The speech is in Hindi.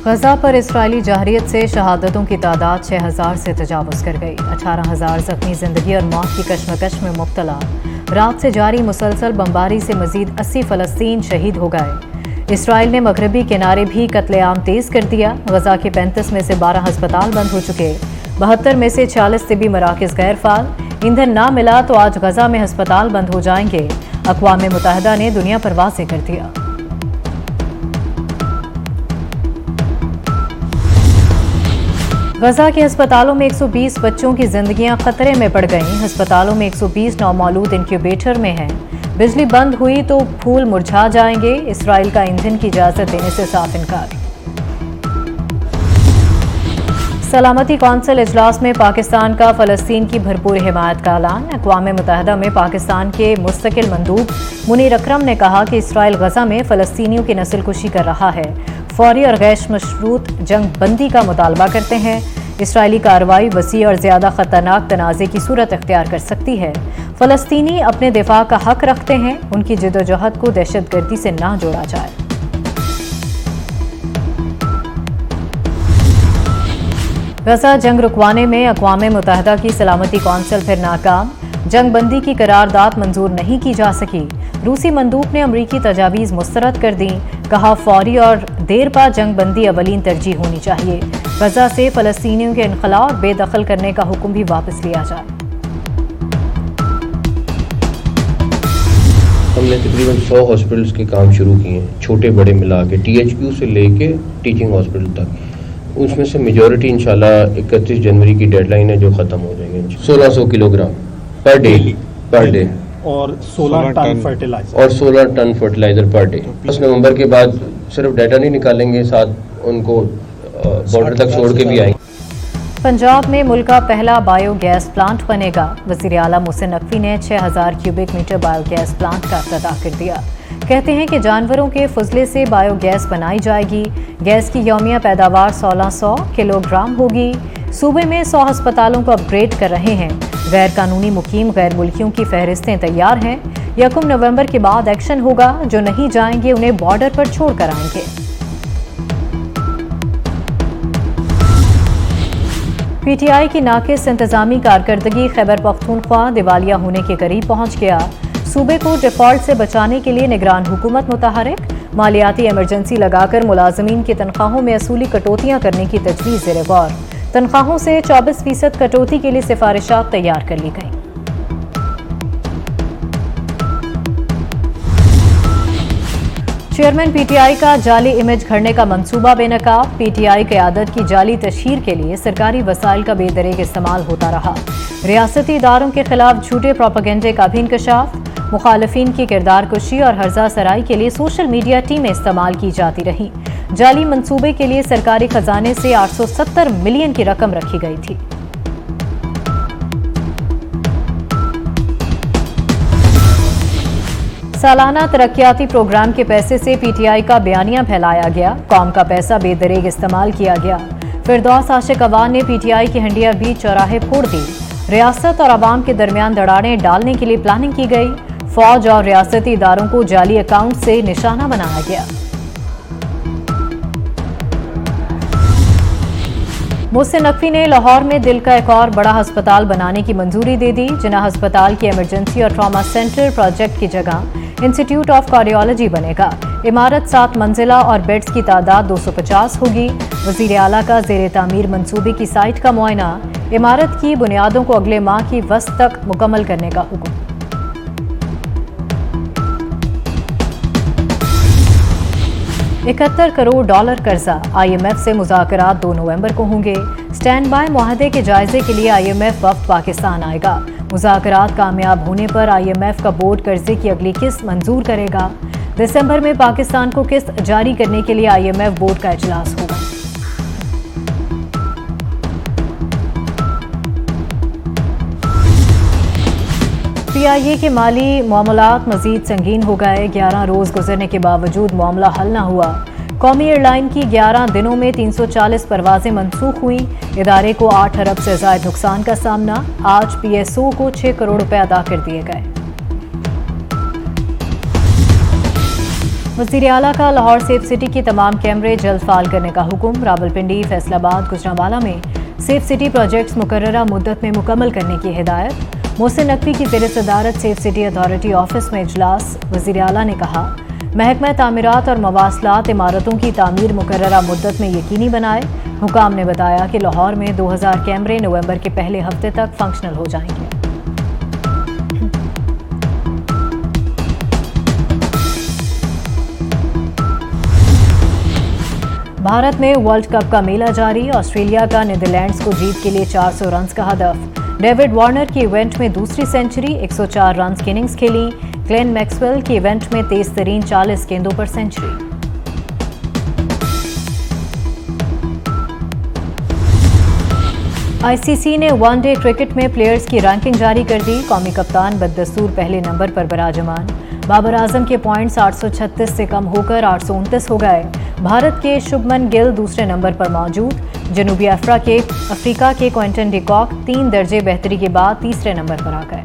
गजा पर इस्राएली जहरियत से शहादतों की तादाद 6000 से तजावुज़ कर गई। 18,000 जख्मी जिंदगी और मौत की कश्मकश में मुब्तला। रात से जारी मुसलसल बमबारी से मजीद 80 फ़लस्तीन शहीद हो गए। इसराइल ने मगरबी किनारे भी कत्लेआम तेज़ कर दिया। गजा के 35 में से 12 अस्पताल बंद हो चुके, 72 में से 46 तिबी मराकज़ गैर फाल। ईंधन ना मिला तो आज गजा में अस्पताल बंद हो जाएंगे, अक़वाम मुत्तहिदा ने दुनिया पर वाज़ेह कर दिया। गजा के अस्पतालों में 120 बच्चों की जिंदगियां खतरे में पड़ गईं। अस्पतालों में 120 नौमौलूद इंक्यूबेटर में हैं। बिजली बंद हुई तो फूल मुरझा जाएंगे। इसराइल का ईंधन की इजाजत देने से साफ इनकार। सलामती कौंसिल इजलास में पाकिस्तान का फ़लस्तीन की भरपूर हिमायत का ऐलान। अक़वाम मुत्तहिदा में पाकिस्तान के मुस्तकिल मंदूब मुनीर अकरम ने कहा कि इसराइल गजा में फ़लस्तीनियों की नस्लकुशी कर रहा है, फौरी और गैर मशरूत जंग बंदी का मुतालबा करते हैं। इसराइली कार्रवाई वसी और ज़्यादा ख़तरनाक तनाज़े की सूरत अख्तियार कर सकती है। फ़लस्तीनी अपने दिफा का हक रखते हैं, उनकी जिद्दोजहद को दहशतगर्दी से ना जोड़ा जाए। गजा जंग रुकवाने में अक़वाम मुत्तहिदा की सलामती कौंसिल फिर नाकाम। जंग बंदी की करारदाद मंजूर नहीं की जा सकी। रूसी मंदूब ने अमरीकी तजावीज़ मुस्तरद कर दी। कहा फौरी और देर पा जंग बंदी अवलीन तरजीह होनी चाहिए। गजा से फ़लस्तीनियों के इनखला और बेदखल करने का हुक्म भी वापस लिया जाए। हमने तकरीबन 100 हॉस्पिटल्स के काम शुरू किए हैं, छोटे बड़े मिला के, THQ से लेके टीचिंग हॉस्पिटल तक। उसमें से मेजॉरिटी इंशाल्लाह 31 जनवरी की डेडलाइन है जो ख़त्म हो जाएंगे। 1600 किलोग्राम पर डे और 16 टन फर्टिलाइजर पर डे। 10 नवंबर के बाद सिर्फ डाटा नहीं निकालेंगे, साथ उनको बॉर्डर तक छोड़ के भी आएंगे। पंजाब में मुल्क का पहला बायोगैस प्लांट बनेगा। वज़ीर आला मोहसिन नकवी ने 6000 क्यूबिक मीटर बायोगैस प्लांट का इफ्तिताह कर दिया। कहते हैं कि जानवरों के फजले से बायोगैस बनाई जाएगी। गैस की यौमिया पैदावार 1600 किलोग्राम होगी। सूबे में 100 अस्पतालों को अपग्रेड कर रहे हैं। गैर कानूनी मुकीम गैर मुल्कियों की फहरिस्तें तैयार हैं। 1 नवंबर के बाद एक्शन होगा। जो नहीं जाएंगे उन्हें बॉर्डर पर छोड़ कर आएंगे। PTI की नाकिस इंतजामी कारकर्दगी खैबर पख्तूनख्वा दिवालिया होने के करीब पहुंच गया। सूबे को डिफॉल्ट से बचाने के लिए निगरान हुकूमत मुतहरिक। मालियाती इमरजेंसी लगाकर मुलाजमीन की तनख्वाहों में असूली कटौतियां करने की तजवीज़ ज़ेर गौर। तनख्वाहों से 24% कटौती के लिए सिफारिशात तैयार कर ली गई। चेयरमैन PTI का जाली इमेज घड़ने का मंसूबा बेनकाब। PTI क़यादत की जाली तशहीर के लिए सरकारी वसाइल का बेदरेग इस्तेमाल होता रहा। रियासती इदारों के खिलाफ झूठे प्रोपेगेंडे का भी इंकशाफ। मुखालिफिन की किरदार कुशी और हर्जा सराई के लिए सोशल मीडिया टीमें इस्तेमाल की जाती रही। जाली मंसूबे के लिए सरकारी खजाने से 870 मिलियन की रकम रखी गई थी। सालाना तरक्याती प्रोग्राम के पैसे से PTI का बयानिया फैलाया गया। कौम का पैसा बेदरेग इस्तेमाल किया गया। फिरदौस आशिक अवान ने PTI की हंडिया बीच चौराहे फोड़ दी। रियासत और आवाम के दरमियान दरारें डालने के लिए प्लानिंग की गई। फौज और रियासती इदारों को जाली अकाउंट से निशाना बनाया गया। मोहसिन नकवी ने लाहौर में दिल का एक और बड़ा अस्पताल बनाने की मंजूरी दे दी। जिन्ना अस्पताल की इमरजेंसी और ट्रॉमा सेंटर प्रोजेक्ट की जगह इंस्टीट्यूट ऑफ कार्डियोलॉजी बनेगा। इमारत 7 मंजिला और बेड्स की तादाद 250 होगी। वज़ीर आला का ज़ेर तामीर मंसूबे की साइट का मुआयना। इमारत की बुनियादों को अगले माह की वस्त तक मुकम्मल करने का हुक्म। $71 करोड़ कर्जा। IMF से मुज़ाकरात 2 नवंबर को होंगे। स्टैंड बाय मुआहदे के जायजे के लिए IMF वफ्द पाकिस्तान आएगा। मुज़ाकरात कामयाब होने पर IMF का बोर्ड कर्जे की अगली किस्त मंजूर करेगा। दिसंबर में पाकिस्तान को किस्त जारी करने के लिए IMF बोर्ड का इजलास होगा। PIA के माली मामलात मजीद संगीन हो गए। 11 रोज गुजरने के बावजूद मामला हल न हुआ। कौमी एयरलाइन की 11 दिनों में 340 परवाजें मनसूख हुई। इदारे को 8 अरब से ज़ायद नुकसान का सामना। आज PSO को 6 करोड़ रुपए अदा कर दिए गए। वज़ीर आला का लाहौर सेफ सिटी के तमाम कैमरे जल्द फाल करने का हुक्म। रावलपिंडी, फैसलाबाद, गुजरांवाला में सेफ सिटी प्रोजेक्ट्स मुकर्ररा मुद्दत में मुकम्मल करने की हिदायत। मोहसिन नकवी की ज़ेर सदारत सेफ सिटी अथॉरिटी ऑफिस में इजलास। वज़ीर आला ने कहा, महकमा तामीरात और मवासलात इमारतों की तामीर मुकर्ररा मुद्दत में यकीनी बनाए। हुकाम ने बताया कि लाहौर में 2000 कैमरे नवंबर के पहले हफ्ते तक फंक्शनल हो जाएंगे। भारत में वर्ल्ड कप का मेला जारी। ऑस्ट्रेलिया का नीदरलैंड्स को जीत के लिए 400 रन्स का हदफ। डेविड वार्नर की इवेंट में दूसरी सेंचुरी, 104 रन्स की इनिंग्स खेली। ग्लेन मैक्सवेल की इवेंट में तेज तरीन 40 गेंदों पर सेंचुरी। आईसीसी ने वनडे क्रिकेट में प्लेयर्स की रैंकिंग जारी कर दी। कौमी कप्तान बददस्तूर पहले नंबर पर बराजमान। बाबर आजम के पॉइंट्स 836 से कम होकर 829 हो गए। भारत के शुभमन गिल दूसरे नंबर पर मौजूद। जनूबी अफ्रीका के क्विंटन डी कॉक 3 दर्जे बेहतरी के बाद तीसरे नंबर पर आ गए।